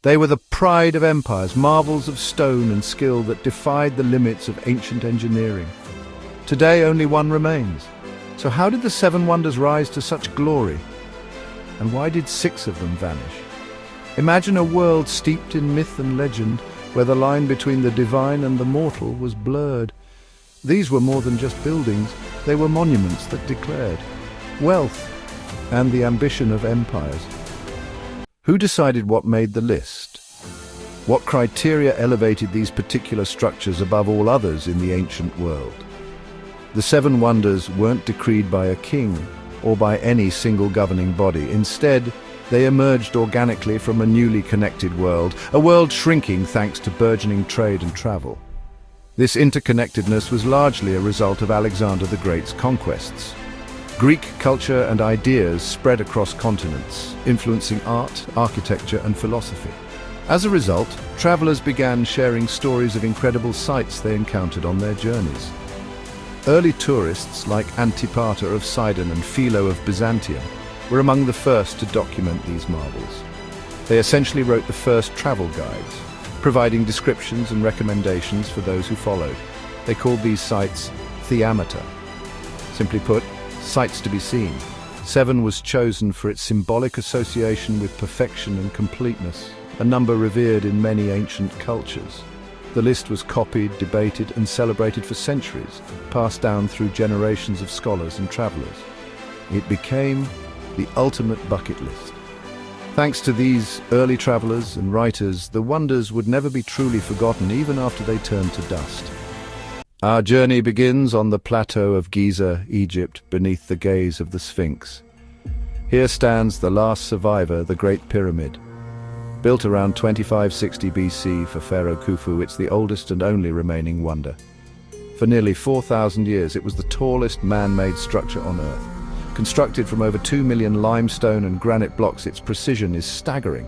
They were the pride of empires, marvels of stone and skill that defied the limits of ancient engineering. Today only one remains. So how did the seven wonders rise to such glory? And why did six of them vanish? Imagine a world steeped in myth and legend, where the line between the divine and the mortal was blurred. These were more than just buildings, they were monuments that declared wealth and the ambition of empires. Who decided what made the list? What criteria elevated these particular structures above all others in the ancient world? The seven wonders weren't decreed by a king or by any single governing body. Instead, they emerged organically from a newly connected world, a world shrinking thanks to burgeoning trade and travel. This interconnectedness was largely a result of Alexander the Great's conquests. Greek culture and ideas spread across continents, influencing art, architecture, and philosophy. As a result, travelers began sharing stories of incredible sights they encountered on their journeys. Early tourists like Antipater of Sidon and Philo of Byzantium were among the first to document these marvels. They essentially wrote the first travel guides, providing descriptions and recommendations for those who followed. They called these sites theamata. Simply put, sights to be seen. Seven was chosen for its symbolic association with perfection and completeness, a number revered in many ancient cultures. The list was copied, debated, and celebrated for centuries, passed down through generations of scholars and travelers. It became the ultimate bucket list. Thanks to these early travelers and writers, the wonders would never be truly forgotten even after they turned to dust. Our journey begins on the plateau of Giza, Egypt, beneath the gaze of the Sphinx. Here stands the last survivor, the Great Pyramid. Built around 2560 BC for Pharaoh Khufu, it's the oldest and only remaining wonder. For nearly 4,000 years, it was the tallest man-made structure on Earth. Constructed from over 2 million limestone and granite blocks, its precision is staggering.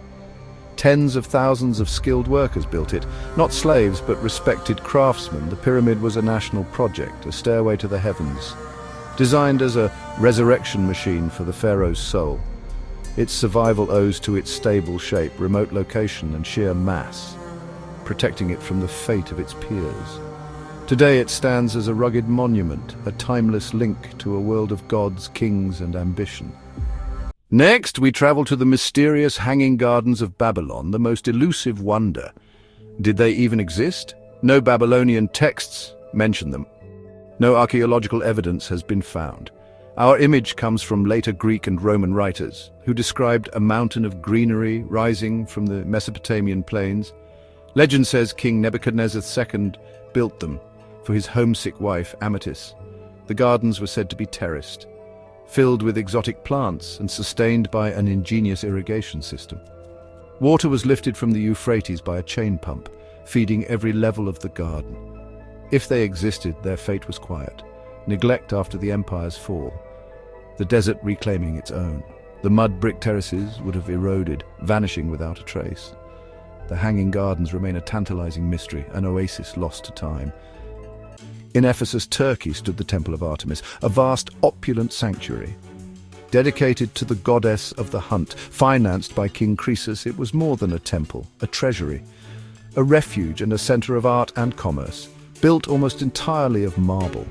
Tens of thousands of skilled workers built it, not slaves but respected craftsmen. The pyramid was a national project, a stairway to the heavens, designed as a resurrection machine for the pharaoh's soul. Its survival owes to its stable shape, remote location, and sheer mass, protecting it from the fate of its peers. Today it stands as a rugged monument, a timeless link to a world of gods, kings, and ambition. Next, we travel to the mysterious Hanging Gardens of Babylon, the most elusive wonder. Did they even exist? No Babylonian texts mention them. No archaeological evidence has been found. Our image comes from later Greek and Roman writers, who described a mountain of greenery rising from the Mesopotamian plains. Legend says King Nebuchadnezzar II built them for his homesick wife, Ametis. The gardens were said to be terraced, filled with exotic plants and sustained by an ingenious irrigation system. Water was lifted from the Euphrates by a chain pump, feeding every level of the garden. If they existed, their fate was quiet. Neglect after the empire's fall, the desert reclaiming its own. The mud brick terraces would have eroded, vanishing without a trace. The Hanging Gardens remain a tantalizing mystery, an oasis lost to time. In Ephesus, Turkey, stood the Temple of Artemis, a vast, opulent sanctuary. Dedicated to the goddess of the hunt, financed by King Croesus, it was more than a temple, a treasury, a refuge and a center of art and commerce, built almost entirely of marble.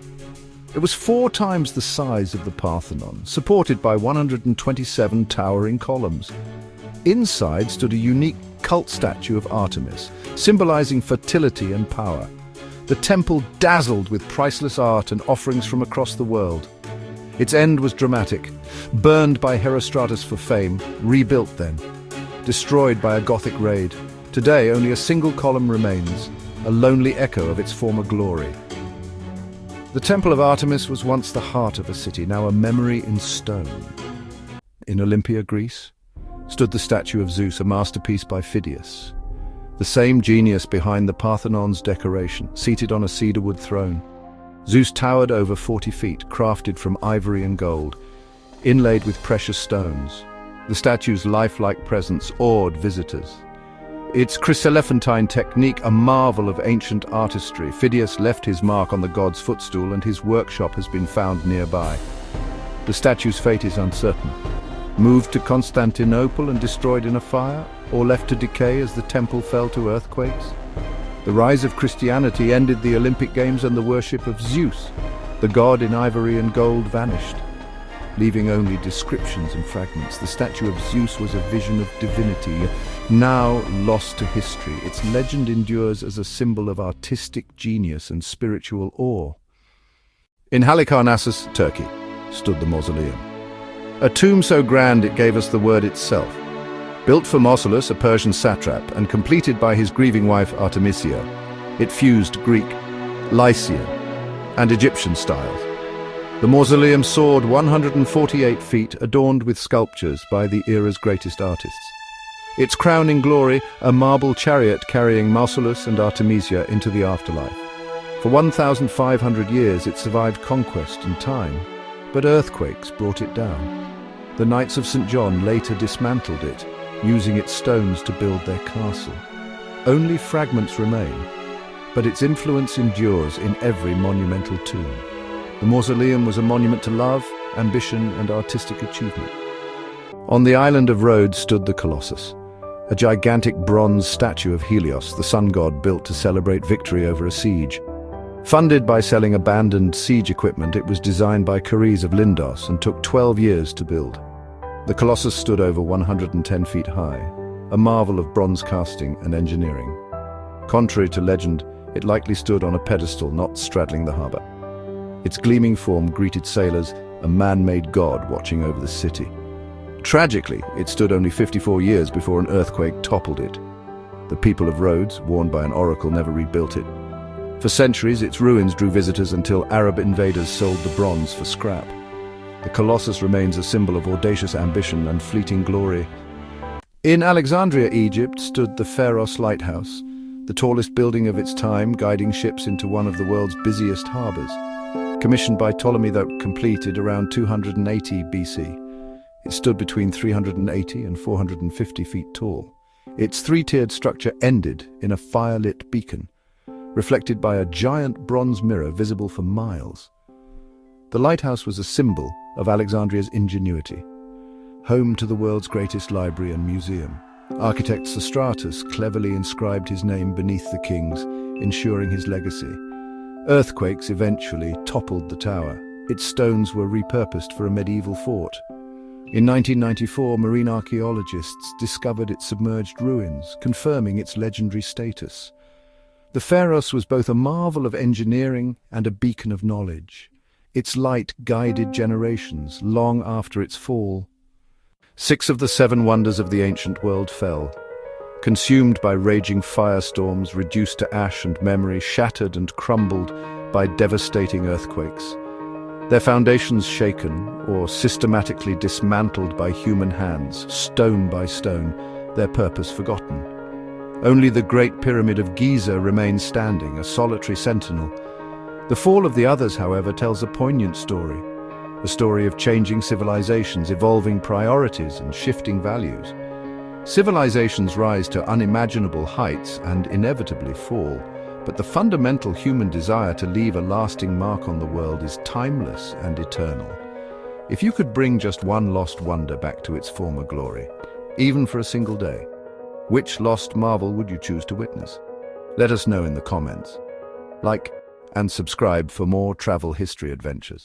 It was 4 times the size of the Parthenon, supported by 127 towering columns. Inside stood a unique cult statue of Artemis, symbolizing fertility and power. The temple dazzled with priceless art and offerings from across the world. Its end was dramatic, burned by Herostratus for fame, rebuilt then, destroyed by a Gothic raid. Today, only a single column remains, a lonely echo of its former glory. The Temple of Artemis was once the heart of a city, now a memory in stone. In Olympia, Greece, stood the statue of Zeus, a masterpiece by Phidias. The same genius behind the Parthenon's decoration, seated on a cedarwood throne. Zeus towered over 40 feet, crafted from ivory and gold, inlaid with precious stones. The statue's lifelike presence awed visitors. Its chryselephantine technique, a marvel of ancient artistry. Phidias left his mark on the god's footstool, and his workshop has been found nearby. The statue's fate is uncertain. Moved to Constantinople and destroyed in a fire, or left to decay as the temple fell to earthquakes? The rise of Christianity ended the Olympic Games, and the worship of Zeus, the god in ivory and gold, vanished, leaving only descriptions and fragments. The statue of Zeus was a vision of divinity, now lost to history. Its legend endures as a symbol of artistic genius and spiritual awe. In Halicarnassus, Turkey, stood the mausoleum. A tomb so grand it gave us the word itself. Built for Mausolus, a Persian satrap, and completed by his grieving wife Artemisia, it fused Greek, Lycian, and Egyptian styles. The mausoleum soared 148 feet, adorned with sculptures by the era's greatest artists. Its crowning glory, a marble chariot carrying Mausolus and Artemisia into the afterlife. For 1,500 years it survived conquest and time, but earthquakes brought it down. The Knights of St. John later dismantled it, using its stones to build their castle. Only fragments remain, but its influence endures in every monumental tomb. The mausoleum was a monument to love, ambition, and artistic achievement. On the island of Rhodes stood the Colossus, a gigantic bronze statue of Helios, the sun god, built to celebrate victory over a siege. Funded by selling abandoned siege equipment, it was designed by Caries of Lindos and took 12 years to build. The Colossus stood over 110 feet high, a marvel of bronze casting and engineering. Contrary to legend, it likely stood on a pedestal not straddling the harbour. Its gleaming form greeted sailors, a man-made god watching over the city. Tragically, it stood only 54 years before an earthquake toppled it. The people of Rhodes, warned by an oracle, never rebuilt it. For centuries, its ruins drew visitors until Arab invaders sold the bronze for scrap. The Colossus remains a symbol of audacious ambition and fleeting glory. In Alexandria, Egypt, stood the Pharos Lighthouse, the tallest building of its time, guiding ships into one of the world's busiest harbours. Commissioned by Ptolemy, though completed around 280 BC, it stood between 380 and 450 feet tall. Its three-tiered structure ended in a fire-lit beacon, reflected by a giant bronze mirror visible for miles. The lighthouse was a symbol of Alexandria's ingenuity, home to the world's greatest library and museum. Architect Sostratus cleverly inscribed his name beneath the king's, ensuring his legacy. Earthquakes eventually toppled the tower. Its stones were repurposed for a medieval fort. In 1994, marine archaeologists discovered its submerged ruins, confirming its legendary status. The Pharos was both a marvel of engineering and a beacon of knowledge. Its light guided generations long after its fall. 6 of the 7 wonders of the ancient world fell, consumed by raging firestorms, reduced to ash and memory, shattered and crumbled by devastating earthquakes. Their foundations shaken or systematically dismantled by human hands, stone by stone, their purpose forgotten. Only the Great Pyramid of Giza remains standing, a solitary sentinel. The fall of the others, however, tells a poignant story. A story of changing civilizations, evolving priorities and shifting values. Civilizations rise to unimaginable heights and inevitably fall, but the fundamental human desire to leave a lasting mark on the world is timeless and eternal. If you could bring just one lost wonder back to its former glory, even for a single day, which lost marvel would you choose to witness? Let us know in the comments. Like and subscribe for more travel history adventures.